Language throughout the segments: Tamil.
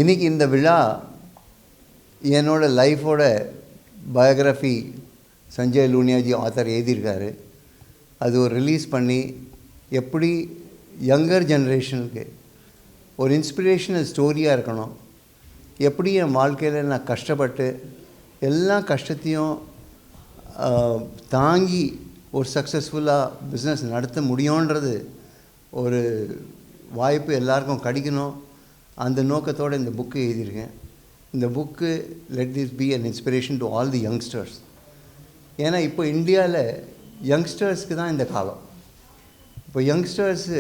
இன்றைக்கி இந்த விழா என்னோடய லைஃபோட பயோகிராஃபி சஞ்சய் லூனியாஜி ஆத்தர் எழுதியிருக்காரு. அது ஒரு ரிலீஸ் பண்ணி எப்படி யங்கர் ஜென்ரேஷனுக்கு ஒரு இன்ஸ்பிரேஷனல் ஸ்டோரியாக இருக்கணும், எப்படி என் வாழ்க்கையில் நான் கஷ்டப்பட்டு எல்லா கஷ்டத்தையும் தாங்கி ஒரு சக்ஸஸ்ஃபுல்லாக பிஸ்னஸ் நடத்த முடியுன்றது ஒரு வாய்ப்பு எல்லாருக்கும் கிடைக்கணும். அந்த நோக்கத்தோடு இந்த புக்கு எழுதியிருக்கேன். இந்த book let this be an inspiration to all the youngsters. ஏன்னா இப்போ இந்தியாவில் யங்ஸ்டர்ஸ்க்கு தான் இந்த காலம். இப்போ youngsters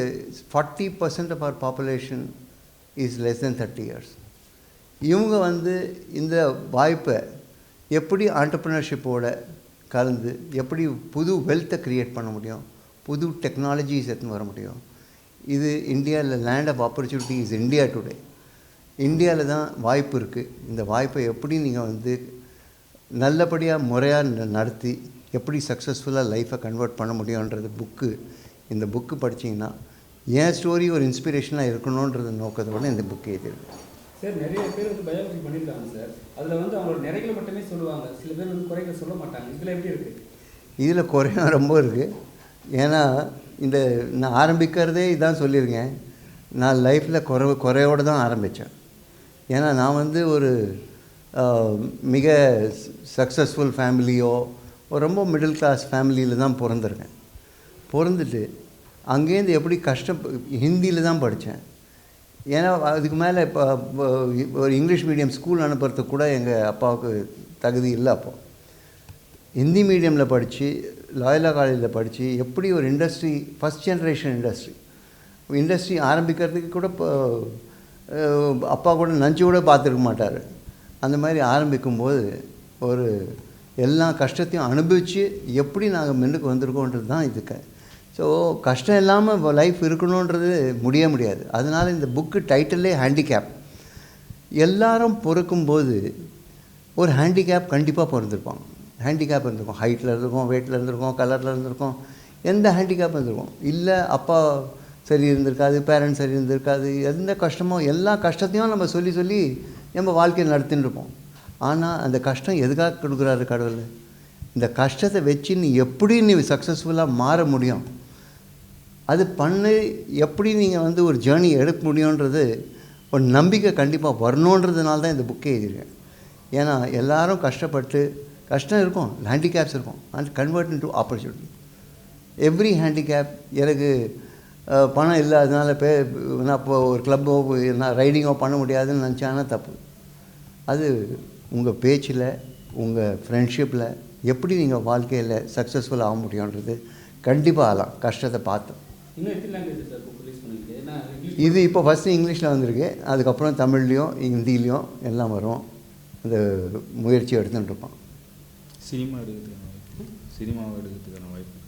40% of our population is less than 30 years. இவங்க இந்த வாய்ப்பை எப்படி ஆண்டர்ப்ரனர்ஷிப்போட கலந்து எப்படி புது வெல்த்தை க்ரியேட் பண்ண முடியும், புது டெக்னாலஜிஸ் எடுத்துன்னு வர முடியும். இது இந்தியாவில் land of opportunity is India today. இந்தியாவில் தான் வாய்ப்பு இருக்குது. இந்த வாய்ப்பை எப்படி நீங்கள் நல்லபடியாக முறையாக நடத்தி எப்படி சக்ஸஸ்ஃபுல்லாக லைஃப்பை கன்வெர்ட் பண்ண முடியுன்றது புக்கு. இந்த புக்கு படித்தீங்கன்னா என் ஸ்டோரி ஒரு இன்ஸ்பிரேஷனாக இருக்கணுன்றது நோக்கத்தோடு இந்த புக்கு எழுதியிருக்கு. சார், நிறைய பேர் பயோகிராஃபி பண்ணியிருக்காங்க சார். அதில் அவங்களோட நிறைகளை மட்டுமே சொல்லுவாங்க, சில பேர் குறைகளை சொல்ல மாட்டாங்க. இதில் எப்படி இருக்குது? இதில் குறையும் ரொம்ப இருக்குது. ஏன்னா நான் ஆரம்பிக்கிறதே இதான் சொல்லியிருக்கேன். நான் லைஃப்பில் குறையோடு தான் ஆரம்பித்தேன். ஏன்னா நான் ஒரு மிக சக்ஸஸ்ஃபுல் ஃபேமிலியோ ரொம்ப மிடில் கிளாஸ் ஃபேமிலியில் தான் பிறந்திருக்கேன். பிறந்துட்டு அங்கேருந்து எப்படி ஹிந்தியில் தான் படித்தேன். ஏன்னா அதுக்கு மேலே இப்போ ஒரு இங்கிலீஷ் மீடியம் ஸ்கூல் அனுப்புறதுக்கு கூட எங்கள் அப்பாவுக்கு தகுதி இல்லை. அப்போது ஹிந்தி மீடியமில் படித்து லாயலா காலேஜில் படித்து எப்படி ஒரு இண்டஸ்ட்ரி, ஃபஸ்ட் ஜென்ரேஷன் இண்டஸ்ட்ரி ஆரம்பிக்கிறதுக்கு கூட இப்போ அப்பா கூட நினச்சி கூட பார்த்துருக்க மாட்டார். அந்த மாதிரி ஆரம்பிக்கும்போது ஒரு எல்லா கஷ்டத்தையும் அனுபவித்து எப்படி நாங்கள் முன்னுக்கு வந்திருக்கோன்றது தான் இதுக்கு. ஸோ கஷ்டம் இல்லாமல் லைஃப் இருக்கணுன்றது முடியாது. அதனால் இந்த புக்கு டைட்டிலே ஹேண்டிகேப். எல்லாரும் பிறக்கும்போது ஒரு ஹேண்டிகேப் கண்டிப்பாக பிறந்திருப்பாங்க. ஹேண்டிகேப் இருந்திருக்கும், ஹைட்டில் இருந்திருக்கும், வெயிட்டில் இருந்திருக்கும், கலரில் இருந்திருக்கும், எந்த ஹேண்டிகேப் இருந்திருக்கும். இல்லை அப்பா சரி இருந்திருக்காது, பேரண்ட்ஸ் சரி இருந்திருக்காது, எந்த கஷ்டமோ எல்லா கஷ்டத்தையும் நம்ம சொல்லி நம்ம வாழ்க்கையை நடத்தின்னு இருப்போம். ஆனால் அந்த கஷ்டம் எதுக்காக கொடுக்குறாரு கடவுள்? இந்த கஷ்டத்தை வச்சு எப்படி நீ சக்ஸஸ்ஃபுல்லாக மாற முடியும், அது எப்படி நீங்கள் ஒரு ஜேர்னி எடுக்க முடியுன்றது ஒரு நம்பிக்கை கண்டிப்பாக வரணுன்றதுனால தான் இந்த புக்கே எழுதியிருக்கேன். ஏன்னா எல்லோரும் கஷ்டப்பட்டு கஷ்டம் இருக்கும், ஹேண்டிகேப்ஸ் இருக்கும், and convert into opportunity. Every handicap எனக்கு பணம் இல்லை அதனால் நான் இப்போ ஒரு கிளப்போ நான் ரைடிங்கோ பண்ண முடியாதுன்னு நினச்சாங்கன்னா தப்பு. அது உங்கள் பேச்சில் உங்கள் ஃப்ரெண்ட்ஷிப்பில் எப்படி நீங்கள் வாழ்க்கையில் சக்ஸஸ்ஃபுல் ஆக முடியுன்றது கண்டிப்பாக ஆகலாம் கஷ்டத்தை பார்த்து. இது இப்போ ஃபஸ்ட்டு இங்கிலீஷில் வந்திருக்கு, அதுக்கப்புறம் தமிழ்லேயும் ஹிந்திலையும் எல்லாம் வரும். அந்த முயற்சி எடுத்துகிட்டுருப்பான். சினிமாவை எடுக்கிறதுக்கான வாய்ப்பு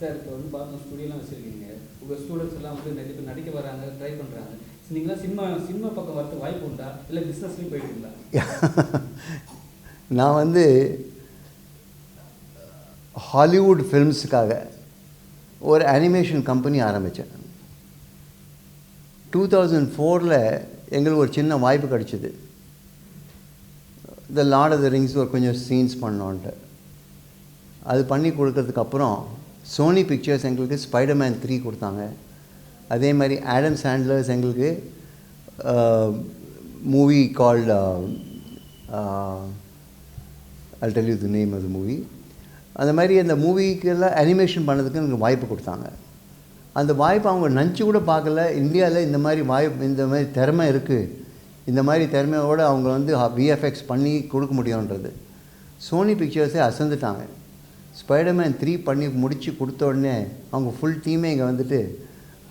சார். இப்போ பார்த்தோம் ஸ்டுடியோலாம் வச்சுருக்கீங்க, உங்கள் ஸ்டூடெண்ட்ஸ் எல்லாம் நிறைய பேர் நடிக்க வராங்க, ட்ரை பண்ணுறாங்க. நீங்களாம் சினிமா பக்கம் வரது வாய்ப்பு உண்டா, இல்லை பிஸ்னஸ்லேயும் போயிட்டீங்களா? நான் ஹாலிவுட் ஃபில்ம்ஸுக்காக ஒரு அனிமேஷன் கம்பெனி ஆரம்பித்தேன். 2004 எங்களுக்கு ஒரு சின்ன வாய்ப்பு கிடச்சிது. த லார்ட் ஆஃப் த ரிங்ஸ் ஒரு கொஞ்சம் சீன்ஸ் பண்ணோன்ட்டு அது பண்ணி கொடுக்கறதுக்கப்புறம் சோனி பிக்சர்ஸ் எங்களுக்கு ஸ்பைடர்மேன் 3 கொடுத்தாங்க. அதே மாதிரி ஆடம் சாண்ட்லர்ஸ் எங்களுக்கு movie called I'll tell you the name of the movie. அந்த மாதிரி அந்த மூவிக்கெல்லாம் அனிமேஷன் பண்ணதுக்கு எனக்கு வாய்ப்பு கொடுத்தாங்க. அந்த வாய்ப்பு அவங்க நினச்சி கூட பார்க்கல. இந்தியாவில் இந்த மாதிரி இந்த மாதிரி திறமை இருக்குது, இந்த மாதிரி திறமையோடு அவங்க விஎஃப்எக்ஸ் பண்ணி கொடுக்க முடியுன்றது. சோனி பிக்சர்ஸே அசந்துட்டாங்க. ஸ்பைடர்மேன் 3 பண்ணி முடித்து கொடுத்த உடனே அவங்க ஃபுல் டீமே இங்கே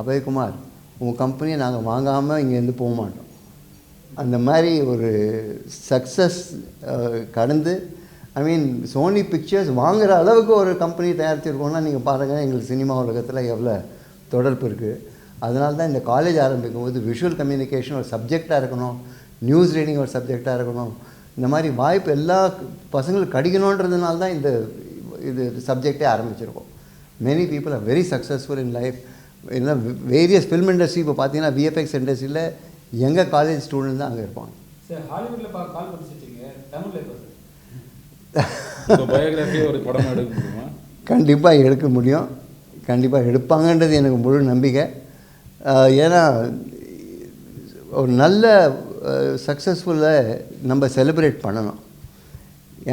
அபயகுமார் உங்கள் கம்பெனியை நாங்கள் வாங்காமல் இங்கேருந்து போக மாட்டோம். அந்த மாதிரி ஒரு சக்ஸஸ் கடந்து சோனி பிக்சர்ஸ் வாங்குகிற அளவுக்கு ஒரு கம்பெனி தயாரிச்சிருக்கோன்னா நீங்கள் பாருங்கள் எங்களுக்கு சினிமா உலகத்தில் எவ்வளோ தொடர்பு இருக்குது. அதனால தான் இந்த காலேஜ் ஆரம்பிக்கும் போது விஷுவல் கம்யூனிகேஷன் ஒரு சப்ஜெக்டாக இருக்கணும், நியூஸ் ரீடிங் ஒரு சப்ஜெக்டாக இருக்கணும், இந்த மாதிரி வாய்ப்பு எல்லா பசங்களுக்கு கிடைக்கணுன்றதுனால தான் இது சப்ஜெக்டே ஆரம்பிச்சிருக்கோம். Many people are very successful in life. இல்லை வேரியஸ் ஃபில்ம் இண்டஸ்ட்ரி இப்போ பார்த்தீங்கன்னா விஎஃப்எக்ஸ் இண்டஸ்ட்ரியில் எங்கள் காலேஜ் ஸ்டூடெண்ட் தான் அங்கே இருப்பாங்க. சார் ஹாலிவுட்டில் கால் பண்ணி வச்சுருக்கீங்க, தமிழில் இப்போ உங்கள் பயோகிராஃபியே ஒரு படமாக எடுக்க முடியுமா? கண்டிப்பாக எடுக்க முடியும், கண்டிப்பாக எடுப்பாங்கன்றது எனக்கு முழு நம்பிக்கை. ஏன்னா ஒரு நல்ல சக்ஸஸ்ஃபுல்லை நம்ம செலிப்ரேட் பண்ணணும்.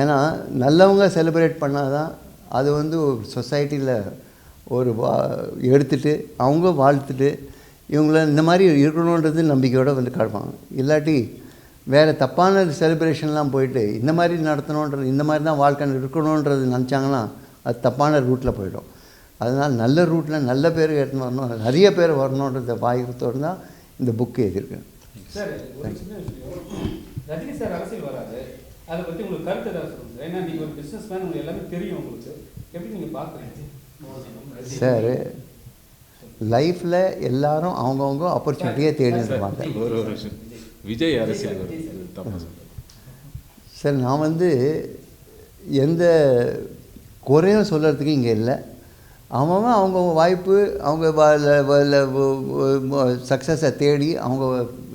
ஏன்னா நல்லவங்க செலிப்ரேட் பண்ணால் தான் அது வந்து ஒரு சொசைட்டியில் ஒரு எடுத்துகிட்டு அவங்க வாழ்த்துட்டு இவங்கள இந்த மாதிரி இருக்கணுன்றது நம்பிக்கையோடு வந்து காட்டுவாங்க. இல்லாட்டி வேறு தப்பான செலிப்ரேஷன்லாம் போயிட்டு இந்த மாதிரி நடத்தணுன்றது, இந்த மாதிரி தான் வாழ்க்கை இருக்கணுன்றது நினச்சாங்கன்னா அது தப்பான ரூட்டில் போயிடும். அதனால் நல்ல ரூட்டில் நல்ல பேர் எடுத்துன்னு வரணும், நிறைய பேர் வரணுன்றத வாய்ப்பத்தோடு தான் இந்த புக்கு எழுதியிருக்கேன். சார் ஒரு சின்ன விஷயம், ரஜினி சார் அரசியல் வராது, அதை பற்றி உங்களுக்கு கருத்து ஏதாவது சொல்லுங்கள் சார். ஏன்னா நீங்கள் ஒரு பிஸ்னஸ் மேன், உங்களுக்கு எல்லாமே தெரியும், உங்களுக்கு எப்படி நீங்கள் பார்க்குறீங்க சார்? லைஃப்பில் எல்லாரும் அவங்கவுங்க ஆப்பர்ச்சுனிட்டியே தேடிட்டு இருப்பாங்க. ஒரு விஷயம், விஜய் அரசியல் தப்பாக சார், நான் வந்து எந்த குறையும் சொல்கிறதுக்கு இங்கே இல்லை. அவன் அவங்க வாய்ப்பு, அவங்க சக்ஸஸை தேடி அவங்க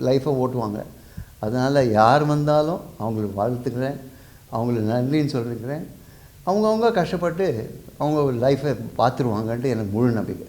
லைஃப்பை ஓட்டுவாங்க. அதனால் யார் வந்தாலும் அவங்களுக்கு வாழ்த்துக்கிறேன், அவங்களுக்கு நன்றின்னு சொல்லியிருக்கிறேன். அவங்கவுங்க கஷ்டப்பட்டு அவங்க லைஃப்பை பார்த்துருவாங்கன்ட்டு எனக்கு முழு நம்பிக்கை.